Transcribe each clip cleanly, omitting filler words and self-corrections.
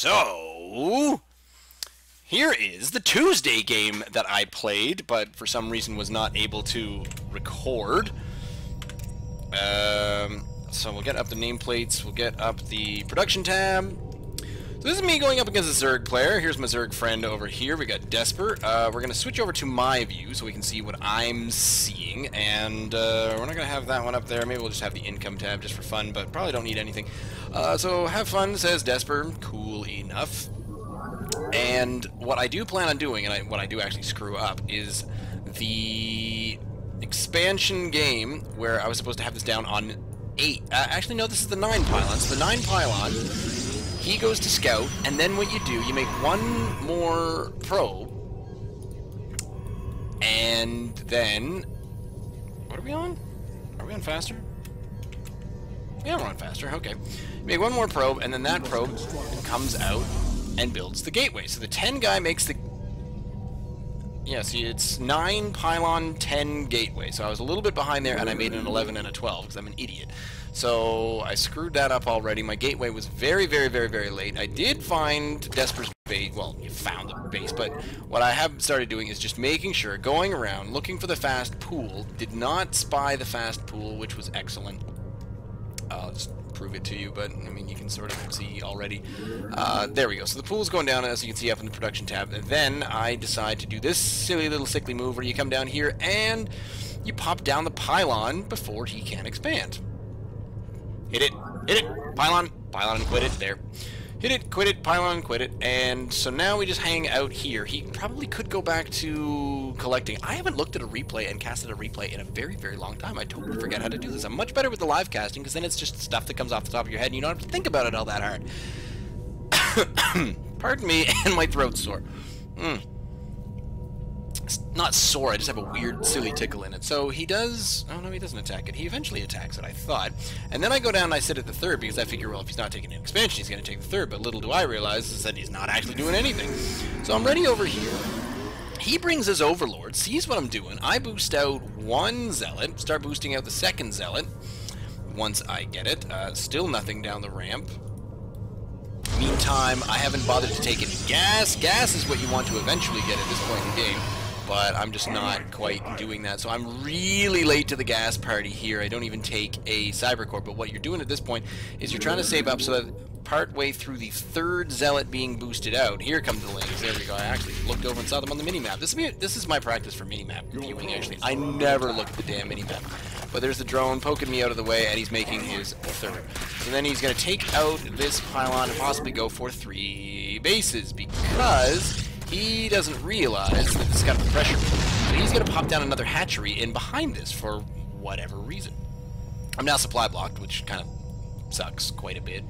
So, here is the Tuesday game that I played, but for some reason was not able to record. So we'll get up the nameplates, we'll get up the production tab. So this is me going up against a Zerg player. Here's my Zerg friend over here. We got Despr. We're going to switch over to my view so we can see what I'm seeing. And we're not going to have that one up there. Maybe we'll just have the income tab just for fun, but probably don't need anything. So have fun, says Despr. Cool enough. And what I do plan on doing, and what I do actually screw up, is the expansion game where I was supposed to have this down on 8. Actually, no, this is the 9 pylon. So the 9 pylon... He goes to scout, and then what you do, you make one more probe, and then, what are we on? Are we on faster? Yeah, we're on faster, okay. You make one more probe, and then that probe comes out and builds the gateway. So the 10 guy makes the, yeah, see, it's 9 pylon, 10 gateway. So I was a little bit behind there, and I made an 11 and a 12, because I'm an idiot. So I screwed that up already. My gateway was very, very, very, very late. I did find Desper's base. Well, you found the base, but what I have started doing is just making sure, going around, looking for the fast pool. Did not spy the fast pool, which was excellent. I'll just prove it to you, but I mean, you can sort of see already. There we go. So the pool's going down, as you can see up in the production tab. And then I decide to do this silly little sickly move where you come down here and you pop down the pylon before he can expand. Hit it, pylon, and quit it, there. Hit it, quit it, pylon, quit it, and so now we just hang out here. He probably could go back to collecting. I haven't looked at a replay and casted a replay in a very, very long time. I totally forget how to do this. I'm much better with the live casting, because then it's just stuff that comes off the top of your head, and you don't have to think about it all that hard. Pardon me, and my throat's sore. It's not sore, I just have a weird, silly tickle in it. So he does... Oh, no, he doesn't attack it. He eventually attacks it, I thought. And then I go down and I sit at the third, because I figure, well, if he's not taking an expansion, he's going to take the third. But little do I realize is that he's not actually doing anything. So I'm ready over here. He brings his Overlord, sees what I'm doing. I boost out one Zealot, start boosting out the second Zealot once I get it. Still nothing down the ramp. Meantime, I haven't bothered to take any gas. Gas is what you want to eventually get at this point in the game. But I'm just not quite doing that. So I'm really late to the gas party here. I don't even take a Cyber Core. But what you're doing at this point is you're trying to save up so that part way through the third Zealot being boosted out. Here come the lanes. There we go. I actually looked over and saw them on the minimap. This is my practice for minimap viewing, actually. I never look at the damn minimap. But there's the drone poking me out of the way, and he's making his third. So then he's going to take out this pylon and possibly go for 3 bases, because he doesn't realize that it's got the pressure. So he's going to pop down another hatchery in behind this for whatever reason. I'm now supply blocked, which kind of sucks quite a bit.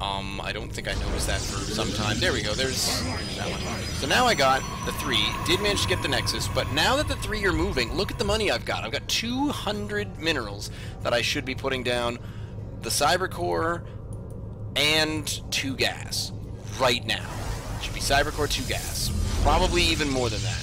I don't think I noticed that for some time. There we go, there's that one. So now I got the 3, did manage to get the Nexus, but now that the 3 are moving, look at the money I've got. I've got 200 minerals that I should be putting down the Cyber Core and 2 gas right now. Should be Cyber Core, 2 gas. Probably even more than that.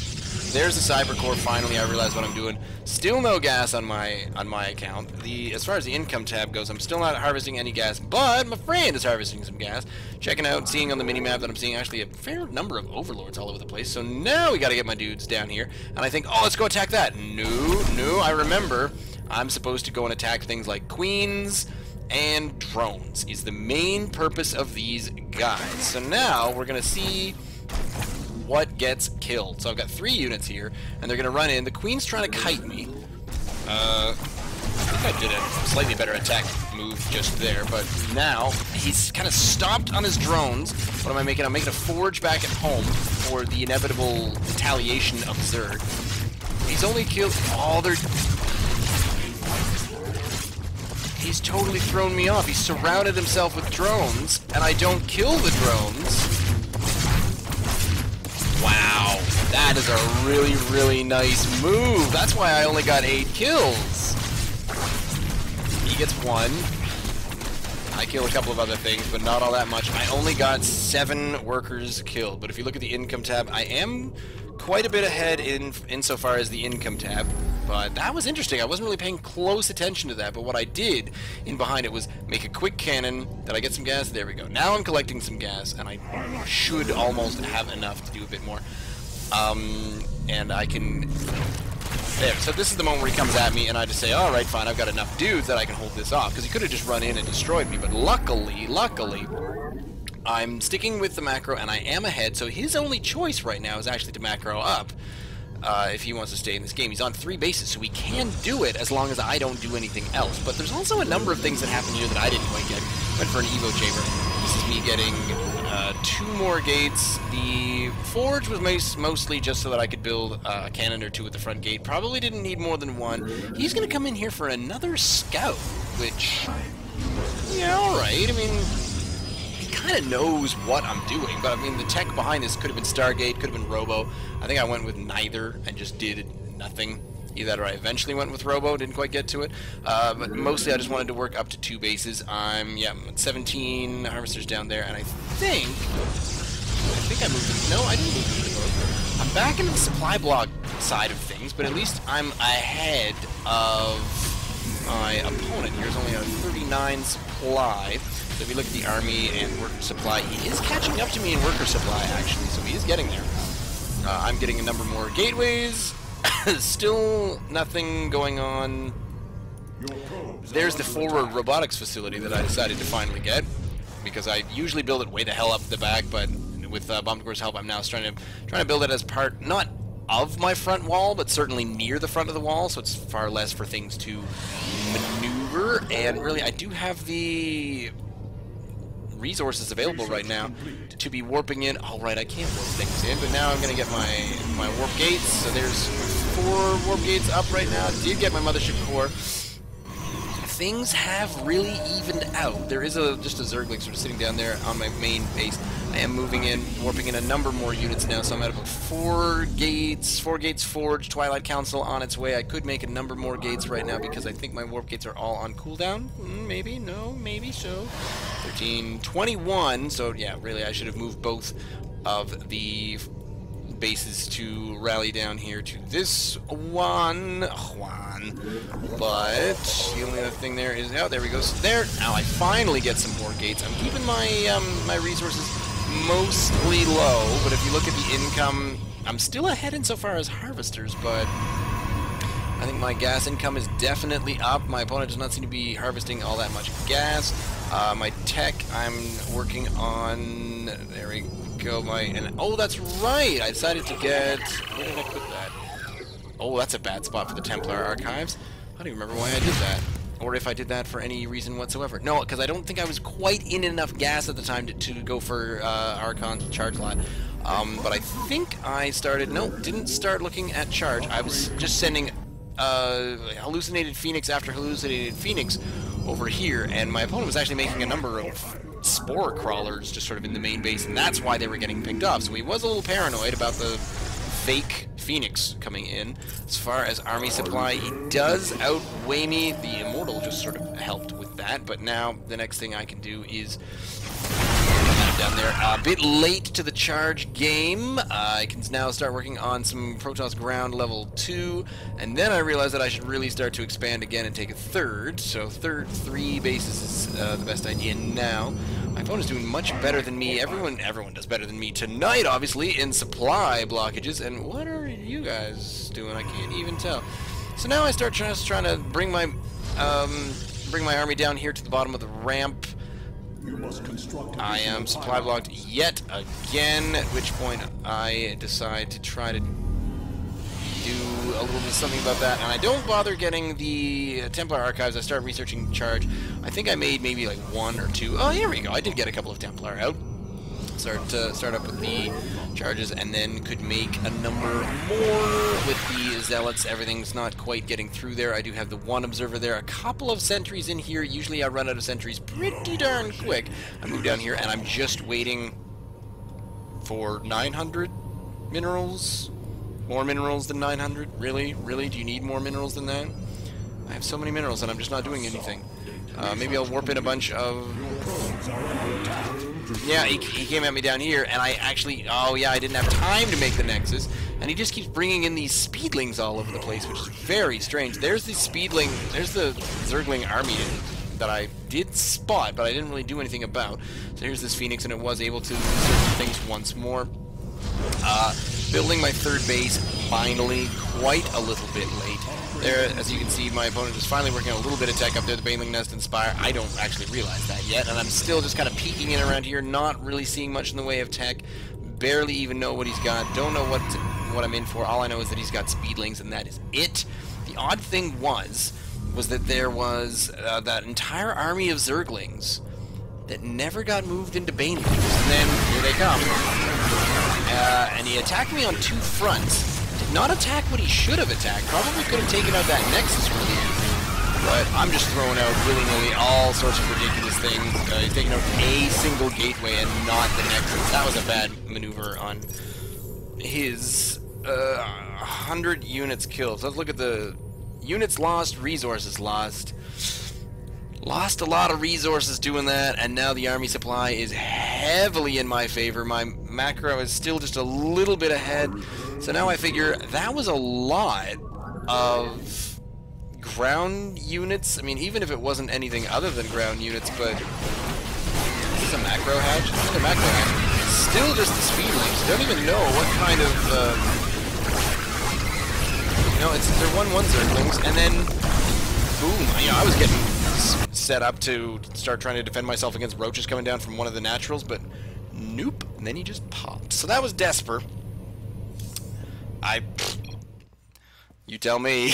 There's the Cyber Core. Finally, I realize what I'm doing. Still no gas on my account. As far as the income tab goes, I'm still not harvesting any gas, but my friend is harvesting some gas. Checking out, seeing on the minimap that I'm seeing actually a fair number of Overlords all over the place. So now we got to get my dudes down here, and I think, oh, let's go attack that. No, I remember I'm supposed to go and attack things like queens and drones is the main purpose of these guys. So now we're gonna see what gets killed. So I've got 3 units here, and they're gonna run in. The queen's trying to kite me. I think I did a slightly better attack move just there, but now he's kind of stopped on his drones. What am I making? I'm making a forge back at home for the inevitable retaliation of Zerg. He's only killed all their... He's totally thrown me off. He's surrounded himself with drones, and I don't kill the drones. Wow, that is a really, really nice move. That's why I only got 8 kills. He gets 1. I kill a couple of other things, but not all that much. I only got 7 workers killed. But if you look at the income tab, I am quite a bit ahead insofar as the income tab. But that was interesting. I wasn't really paying close attention to that, but what I did in behind it was make a quick cannon. Did I get some gas? There we go. Now I'm collecting some gas, and I should almost have enough to do a bit more. And I can... There. So this is the moment where he comes at me, and I just say, alright, fine, I've got enough dudes that I can hold this off. Because he could have just run in and destroyed me, but luckily, I'm sticking with the macro, and I am ahead, so his only choice right now is actually to macro up. If he wants to stay in this game. He's on 3 bases, so he can do it as long as I don't do anything else. But there's also a number of things that happen here that I didn't quite get. Went for an Evo Chamber. This is me getting 2 more gates. The forge was mostly just so that I could build a cannon or 2 at the front gate. Probably didn't need more than 1. He's going to come in here for another scout, which, yeah, alright. I mean, kind of knows what I'm doing, but I mean the tech behind this could have been Stargate, could have been Robo. I think I went with neither and just did nothing. Either that or I eventually went with Robo, didn't quite get to it. But mostly I just wanted to work up to 2 bases. I'm at 17 harvesters down there, and I think I moved them. No, I didn't move them to the north. I'm back into the supply block side of things, but at least I'm ahead of my opponent. Here's only a 39 supply. So if you look at the army and worker supply, he is catching up to me in worker supply, actually, so he is getting there. I'm getting a number more gateways. Still nothing going on. There's the forward robotics facility that I decided to finally get, because I usually build it way the hell up the back, but with Bombador's help, I'm now trying to build it as part, not of my front wall, but certainly near the front of the wall, so it's far less for things to maneuver. And really, I do have the resources available right now to be warping in. All right, I can't warp things in, but now I'm gonna get my warp gates. So there's 4 warp gates up right now. Did get my mothership core. Things have really evened out. There is just a Zergling sort of sitting down there on my main base. I am moving in, warping in a number more units now, so I'm at about 4 gates. 4 gates forged, Twilight Council on its way. I could make a number more gates right now because I think my warp gates are all on cooldown. Maybe, no, maybe so. 13, 21, so yeah, really I should have moved both of the bases to rally down here to this one. But the only other thing there is, oh, there we go. So there, now I finally get some more gates. I'm keeping my my resources mostly low, but if you look at the income, I'm still ahead insofar as harvesters, but I think my gas income is definitely up. My opponent does not seem to be harvesting all that much gas. My tech, I'm working on, there we go, oh, that's right, I decided to get, where did I put that? Oh, that's a bad spot for the Templar Archives. I don't even remember why I did that, or if I did that for any reason whatsoever. No, because I don't think I was quite in enough gas at the time to go for Archon's charge lot. But I think I started, no, didn't start looking at charge. I was just sending hallucinated Phoenix after hallucinated Phoenix over here, and my opponent was actually making a number of spore crawlers just sort of in the main base, and that's why they were getting picked off. So he was a little paranoid about the fake Phoenix coming in. As far as army supply, he does outweigh me. The Immortal just sort of helped with that, but now the next thing I can do is down there. A bit late to the charge game. I can now start working on some Protoss ground level 2, and then I realized that I should really start to expand again and take a third. So 3 bases is the best idea now. My opponent's doing much better than me. Everyone does better than me tonight, obviously, in supply blockages. And what are you guys doing? I can't even tell. So now I start trying to bring my army down here to the bottom of the ramp. I am supply blocked yet again, at which point I decide to try to do a little bit of something about that, and I don't bother getting the Templar Archives. I start researching charge. I think I made maybe like 1 or 2. Oh, here we go. I did get a couple of Templar out. Start up with the charges, and then could make a number more with the zealots. Everything's not quite getting through there. I do have the 1 observer there, a couple of sentries in here. Usually I run out of sentries pretty darn quick. I move down here, and I'm just waiting for 900 minerals. More minerals than 900? Really? Really? Do you need more minerals than that? I have so many minerals, and I'm just not doing anything. Maybe I'll warp in a bunch of Yeah, he came at me down here, and I actually, oh yeah, I didn't have time to make the Nexus, and he just keeps bringing in these Speedlings all over the place, which is very strange. There's the Speedling, there's the Zergling army that I did spot, but I didn't really do anything about. So here's this Phoenix, and it was able to do certain things once more. Building my third base, finally, quite a little bit late. There, as you can see, my opponent is finally working on a little bit of tech up there, the Baneling Nest and Spire. I don't actually realize that yet, and I'm still just kind of peeking in around here, not really seeing much in the way of tech, barely even know what he's got, don't know what I'm in for. All I know is that he's got Speedlings, and that is it. The odd thing was that there was that entire army of Zerglings that never got moved into Banelings, and then here they come. And he attacked me on two fronts. Did not attack what he should have attacked. Probably could have taken out that Nexus really easily. But I'm just throwing out willy-nilly all sorts of ridiculous things. He's taking out a single gateway and not the Nexus. That was a bad maneuver on his 100 units killed. So let's look at the units lost, resources lost. Lost a lot of resources doing that, and now the army supply is heavily in my favor. My macro is still just a little bit ahead. So now I figure that was a lot of ground units. I mean, even if it wasn't anything other than ground units, but this is a macro hatch. This is a macro hatch. Still just the Speedlings. Don't even know what kind of they're 1/1 Zerglings, and then boom. You know, I was getting set up to start trying to defend myself against roaches coming down from one of the naturals, but nope, and then he just popped. So that was Despr. You tell me.